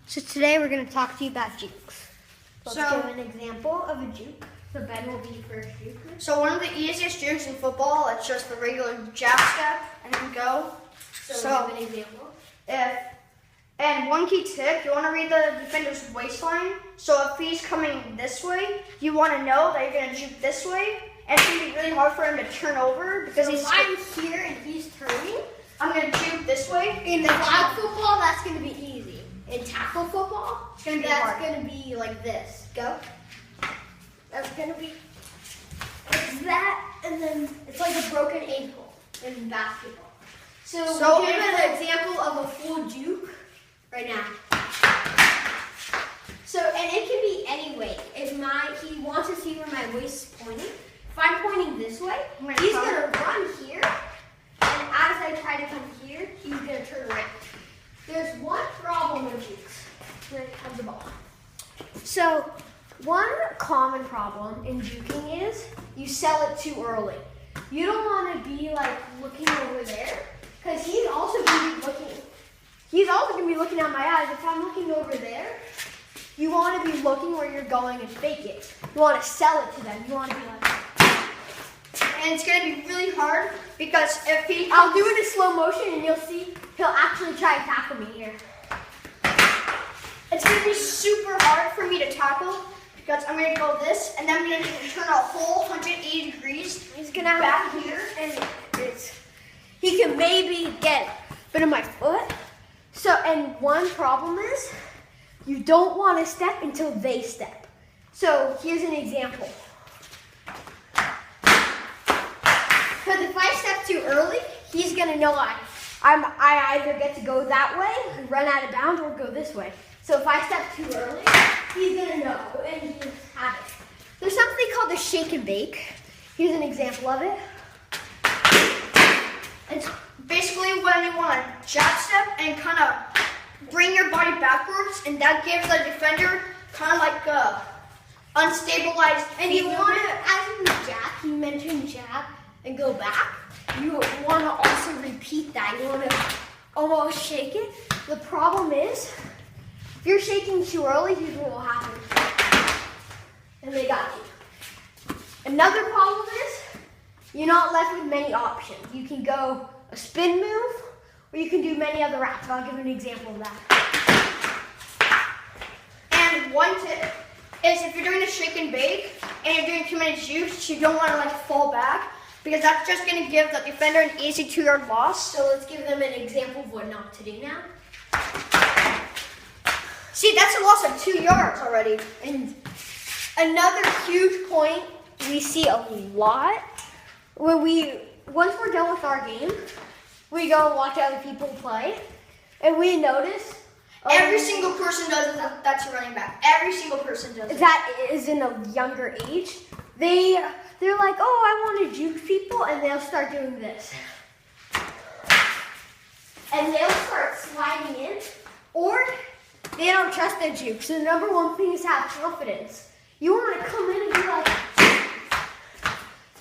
So today we're going to talk to you about jukes. Let's So- give an example of a juke. So Ben will be first juke. So one of the easiest jukes in football, it's just the regular jab step and then go. So give an example. And one key tip, you want to read the defender's waistline. So if he's coming this way, you want to know that you're going to juke this way. And it's going to be really hard for him to turn over because So he's. if I'm here and he's turning, I'm going to juke this way. in flag football, that's going to be easy. In tackle football, It's going to be that's hard. going to be like this. Go. That's going to be like that, and then it's like a broken ankle in basketball. So we'll give an example of a full juke right now. So, and it can be any way. If he wants to see where my waist is pointing, if I'm pointing this way, he's going to run here, and as I try to come here, he's going to turn around. There's one problem with jukes. Here comes the ball. So, one common problem in juking is you sell it too early. You don't want to be like looking over there, because he's also going to be looking at my eyes. If I'm looking over there, you want to be looking where you're going and fake it. You want to sell it to them. You want to be like, And it's going to be really hard because if he. I'll do it in slow motion and you'll see he'll actually try and tackle me here. It's going to be super hard for me to tackle because I'm going to go this and then I'm going to turn a whole 180 degrees. He's going to back here. And he can maybe get a bit of my foot. So, and one problem is you don't want to step until they step. So here's an example. Because if I step too early, he's going to know I either get to go that way, run out of bounds, or go this way. So if I step too early, he's going to know, and he'll have it. There's something called the shake and bake. Here's an example of it. It's basically when you want to jab step and kind of bring your body backwards, and that gives the defender kind of like a unstabilized. And you want to, as in the jab, he mentioned jab and go back. You want to also repeat that. You want to almost shake it. The problem is, if you're shaking too early, here's what will happen. And they got you. Another problem is, you're not left with many options. You can go a spin move, or you can do many other wraps. I'll give an example of that. And one tip is if you're doing a shake and bake and you're doing too many jukes, you don't want to like fall back because that's just going to give the defender an easy 2-yard loss. So let's give them an example of what not to do now. See, that's a loss of 2 yards already. And another huge point we see a lot when once we're done with our game, we go and watch other people play, and we notice Every single person does it that's a running back. Every single person does it. that is in a younger age. They're like, oh, I want to juke people, and they'll start doing this. And they'll start sliding in, or they don't trust their juke. So the number one thing is to have confidence. You want to come in and be like,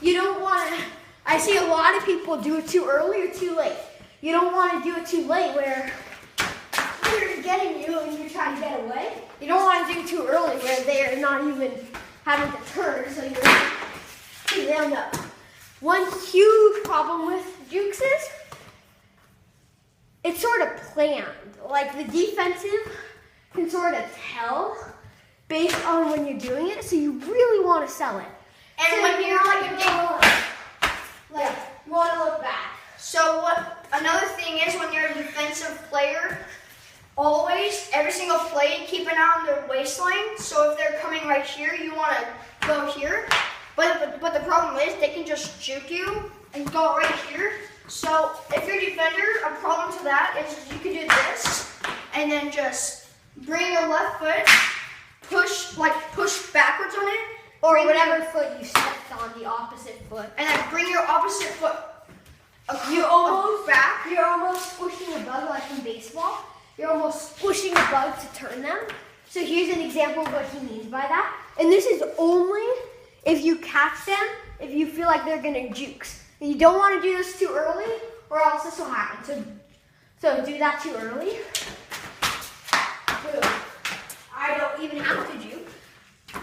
you don't want to, I see a lot of people do it too early or too late. You don't want to do it too late where they're getting you and you're trying to get away. You don't want to do it too early where they're not even having to turn, so they don't know. One huge problem with jukes is it's sort of planned. Like the defensive can sort of tell based on when you're doing it, so you really want to sell it. And So when you're like a like you want to look back. So another thing is when you're a defensive player, always, every single play, keep an eye on their waistline. So if they're coming right here, you want to go here. But the problem is they can just juke you and go right here. So if you're a defender, a problem to that is you can do this and then just bring your left foot, push backwards on it, Or whatever foot you stepped on, the opposite foot. and then bring your opposite foot You almost back. You're almost squishing a bug like in baseball. You're almost squishing a bug to turn them. So here's an example of what he means by that. And this is only if you catch them, if you feel like they're gonna jukes. And you don't want to do this too early, or else this will happen. So do that too early. Boom.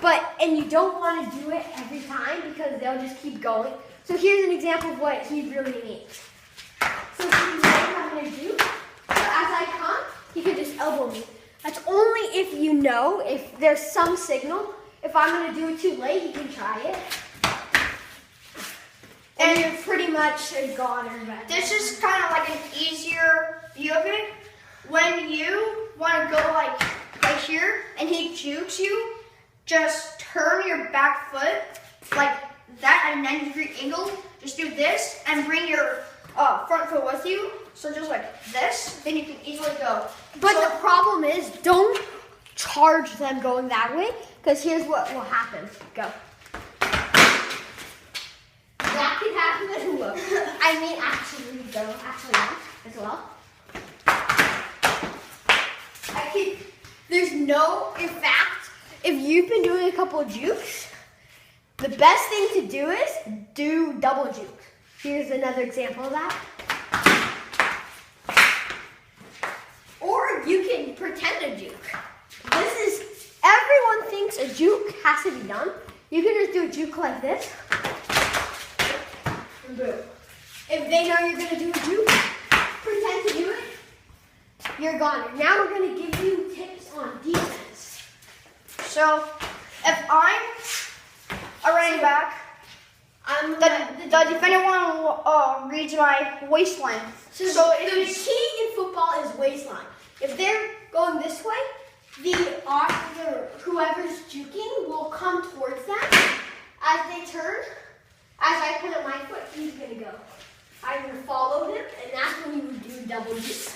And you don't want to do it every time because they'll just keep going. So here's an example of what he really needs. So if you know what I'm going to do, so as I come, he can just elbow me. That's only if you know, if there's some signal. If I'm going to do it too late, he can try it. And you're pretty much a goner. This is kind of like an easier view of it. When you want to go like right here and he jukes you, just turn your back foot like that at a 90-degree angle. Just do this and bring your front foot with you. So just like this, then you can easily go. But the problem is, don't charge them going that way, because here's what will happen. Go. That could happen as well. I mean, actually, go. Actually, not as well. There's no, in fact, if you've been doing a couple of jukes, the best thing to do is do double jukes. Here's another example of that. Or you can pretend a juke. Everyone thinks a juke has to be done. You can just do a juke like this. And boom. If they know you're going to do a juke, pretend to do it, you're gone. Now we're going to give you tips on defense. So, if I'm a running back, the defender reads my waistline. So the key in football is waistline. If they're going this way, whoever's juking will come towards them. As they turn, as I put up my foot, he's going to go. I'm going to follow him, and that's when you would do double juke.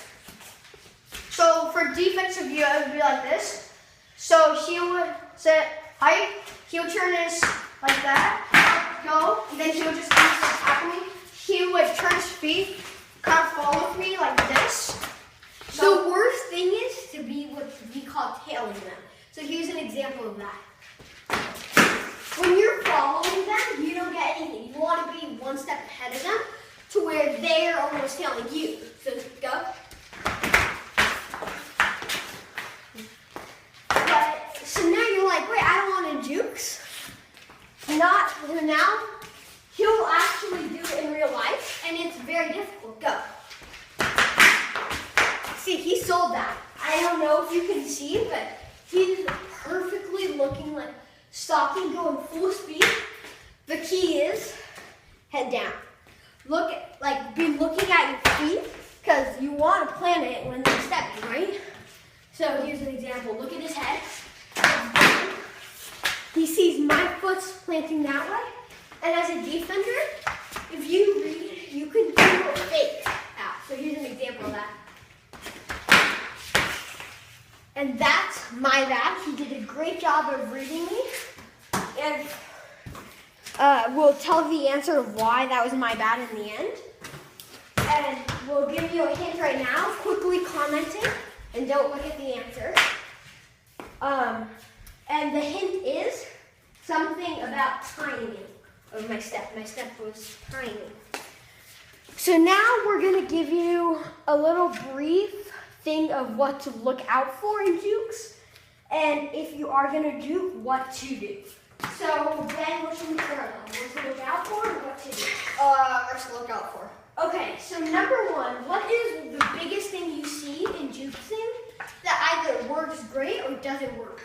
So for defensive view, it would be like this. So he would set height, he would turn his like that, go, and then he would just tackle me. He would turn his feet, kind of follow with me like this. So the worst thing is to be what we call tailing them. So here's an example of that. When you're following them, you don't get anything. You want to be one step ahead of them to where they're almost tailing you. So go. So now you're like, wait, I don't want to jukes. Now he'll actually do it in real life, and it's very difficult. Go. See, he sold that. I don't know if you can see, but he's perfectly looking like stopping, going full speed. The key is head down. Be looking at your feet, because you want to plan it when they're stepping, right? So here's an example. Look at his head. He sees my foot's planting that way. And as a defender, if you read, you can do a fake out. So here's an example of that. And that's my bad. He did a great job of reading me. And we'll tell the answer of why that was my bad in the end. And we'll give you a hint right now. Quickly comment it. And don't look at the answer. And the hint is something about timing of my step. My step was timing. So now we're going to give you a little brief thing of what to look out for in jukes. And if you are going to juke, what to do. So Ben, what should we start on? What to look out for and what to do? What to look out for. Okay, so number one, what is the biggest thing you see in juicing that either works great or doesn't work?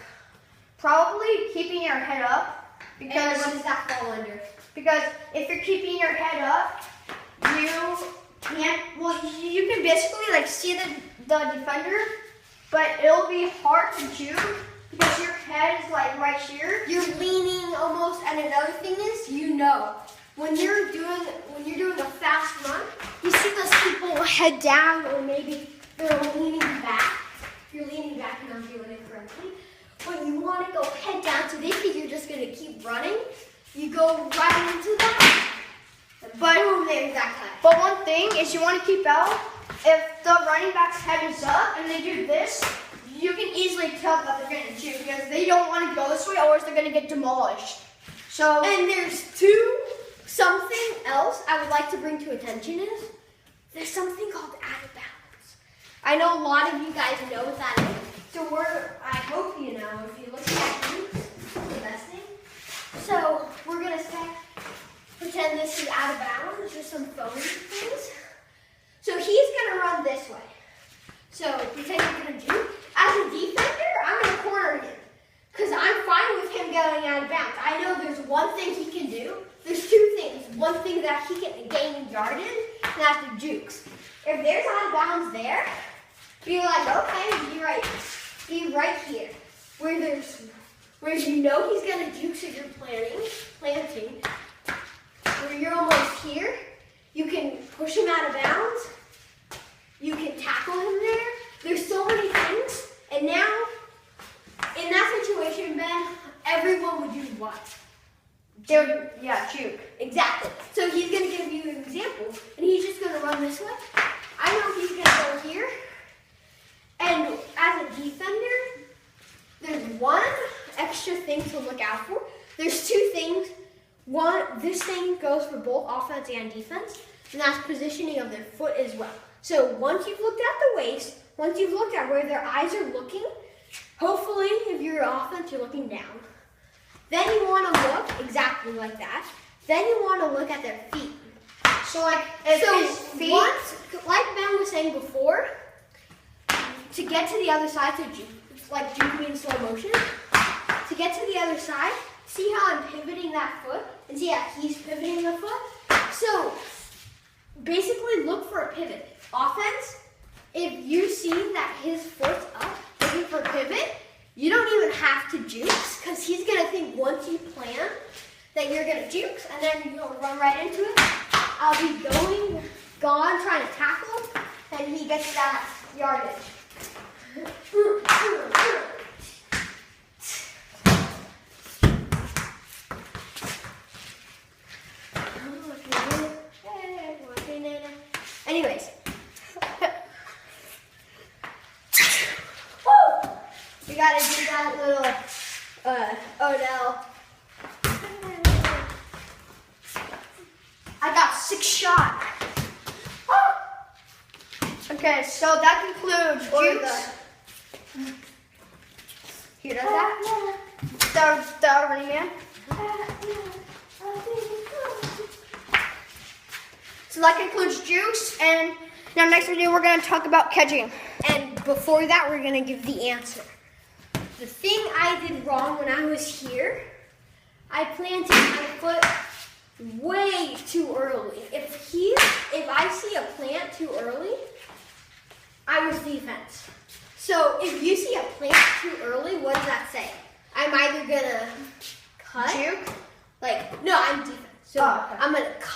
Probably keeping your head up. Because what does that fall under? Because if you're keeping your head up, you can't, you can basically like see the defender, but it'll be hard to juke because your head is like right here. You're leaning almost, and another thing is, when you're doing a fast run, you see those people head down, or maybe they're leaning back. You're leaning back and I'm doing it correctly. But you want to go head down to this because you're just going to keep running. You go right into that. But boom, the exact time. But one thing is you want to keep out. If the running back's head is up and they do this, you can easily tell that they're going to juke because they don't want to go this way, or else they're going to get demolished. So, and there's something else I would like to bring to attention is there's something called out of balance. I know a lot of you guys know what that is. So I hope you know, if you look at jukes, that's this is out of bounds, just some phone things. So he's gonna run this way. So pretend you're gonna juke. As a defender, I'm gonna corner him. Because I'm fine with him going out of bounds. I know there's one thing he can do. There's two things. One thing that he can gain yardage, and that's the jukes. If there's out of bounds there, be like, okay, be right here. Where you know he's gonna juke, so you're planting. Where you're almost here, you can push him out of bounds. You can tackle him there. There's so many things. And now, in that situation, Ben, everyone would do what? Juke. Exactly. So he's going to give you an example, and he's just going to run this way. I know he's going to go here. And as a defender, there's one extra thing to look out for. There's two things. One, this thing goes for both offense and defense, and that's positioning of their foot as well. So once you've looked at the waist, once you've looked at where their eyes are looking, hopefully if you're offense, you're looking down. Then you want to look exactly like that. Then you want to look at their feet. So like, his feet. Once, like Ben was saying before, to get to the other side, so juke me in slow motion. To get to the other side, see how I'm pivoting that foot, and see how he's pivoting the foot. So basically, look for a pivot. Offense, if you see that his foot's up, looking for a pivot, you don't even have to jukes, because he's going to think once you plan that you're going to jukes, and then you'll run right into it. I'll be gone, trying to tackle him, and he gets that yardage. Anyways. You gotta do that little Odell. I got 6 shot. Okay, so that concludes jukes. Here, does that? The running man. So that concludes jukes, and in our next video we're going to talk about catching. And before that, we're gonna give the answer. The thing I did wrong when I was here, I planted my foot way too early. If I see a plant too early, I was defense. So if you see a plant too early, what does that say? I'm either gonna cut. Juke? No, I'm defense. So Oh, okay. I'm gonna cut.